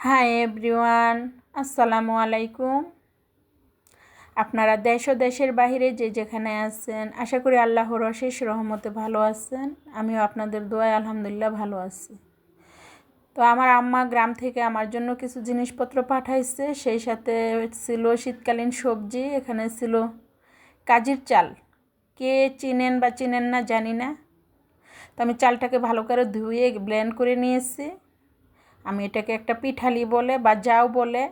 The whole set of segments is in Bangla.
হাই এভরিওয়ান, আসসালামু আলাইকুম। আপনারা দেশ ও দেশের বাহিরে যে যেখানে আছেন, আশা করি আল্লাহর অশেষ রহমতে ভালো আছেন। আমিও আপনাদের দোয়ায় আলহামদুলিল্লাহ ভালো আছি। তো আমার আম্মা গ্রাম থেকে আমার জন্য কিছু জিনিসপত্র পাঠাইছে, সেই সাথে ছিল শীতকালীন সবজি। এখানে ছিল কাজির চাল। কে চিনেন বা চিনেন না জানি না। তো আমি চালটাকে ভালো করে ধুয়ে ব্লেন্ড করে নিয়েছি। আমি এটাকে একটা পিঠালি বলে বা জাউ বলে,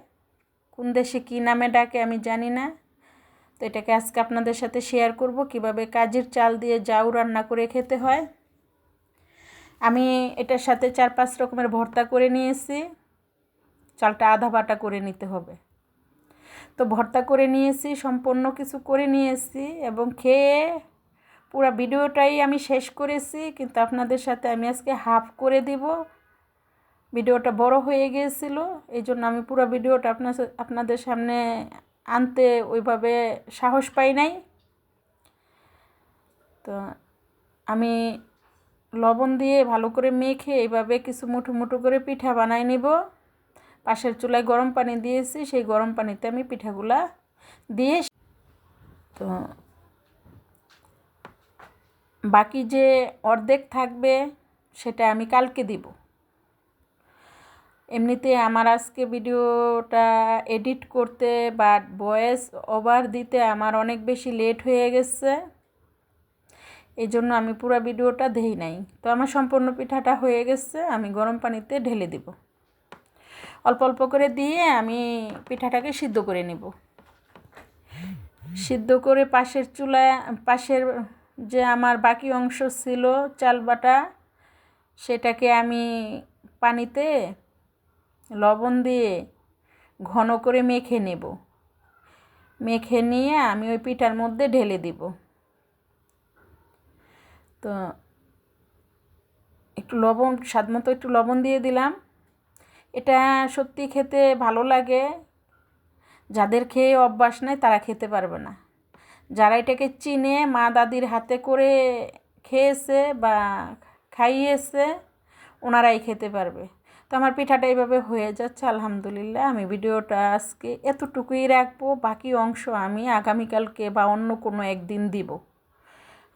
কোন দেশে কী নামে ডাকে আমি জানি না। তো এটাকে আজকে আপনাদের সাথে শেয়ার করব কিভাবে কাজির চাল দিয়ে জাউ রান্না করে খেতে হয়। আমি এটার সাথে 4-5 রকমের ভর্তা করে নিয়েছি। চালটা আধা বাটা করে নিতে হবে। তো ভর্তা করে নিয়েছি, সম্পূর্ণ কিছু করে নিয়েছি এবং খেয়ে পুরো ভিডিওটাই আমি শেষ করেছি, কিন্তু আপনাদের সাথে আমি আজকে হাফ করে দিব। ভিডিওটা বড় হয়ে গিয়েছিল, এই জন্য আমি পুরো ভিডিওটা আপনাদের সামনে আনতে ওইভাবে সাহস পাই নাই। তো আমি লবণ দিয়ে ভালো করে মেখে এইভাবে কিছু মুঠো মুঠো করে পিঠা বানাই নিব। পাশের চুলায় গরম পানি দিয়েছি, সেই গরম পানিতে আমি পিঠাগুলা দিয়ে, তো বাকি যে অর্ধেক থাকবে সেটা আমি কালকে দিব। এমনিতে আমার আজকে ভিডিওটা এডিট করতে বা ভয়েস ওভার দিতে আমার অনেক বেশি লেট হয়ে গেছে, এই জন্য আমি পুরো ভিডিওটা দেই নাই। তো আমার সম্পূর্ণ পিঠাটা হয়ে গেছে, আমি গরম পানিতে ঢেলে দিব। অল্প অল্প করে দিয়ে আমি পিঠাটাকে সিদ্ধ করে নেব। সিদ্ধ করে পাশের যে আমার বাকি অংশ ছিল চাল বাটা, সেটাকে আমি পানিতে লবণ দিয়ে ঘন করে মেখে নেব। মেখে নিয়ে আমি ওই পিঠার মধ্যে ঢেলে দিব। তো একটু লবণ, স্বাদ মতো একটু লবণ দিয়ে দিলাম। এটা সত্যি খেতে ভালো লাগে। যাদের খেয়ে অভ্যাস নাই তারা খেতে পারবে না। যারা এটাকে চিনে, মা দাদির হাতে করে খেয়েছে বা খাইয়েছে, ওনারাই খেতে পারবে। তো আমার পিঠাটা এইভাবে হয়ে যাচ্ছে আলহামদুলিল্লাহ। আমি ভিডিওটা আজকে এতটুকুই রাখবো, বাকি অংশ আমি আগামীকালকে বা অন্য কোনো একদিন দিব।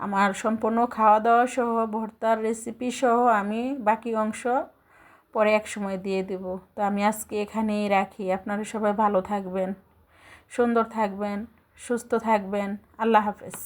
আমার সম্পূর্ণ খাওয়া দাওয়া সহ ভর্তার রেসিপি সহ আমি বাকি অংশ পরে এক সময় দিয়ে দেব। তো আমি আজকে এখানেই রাখি। আপনারা সবাই ভালো থাকবেন, সুন্দর থাকবেন, সুস্থ থাকবেন। আল্লাহ হাফেজ।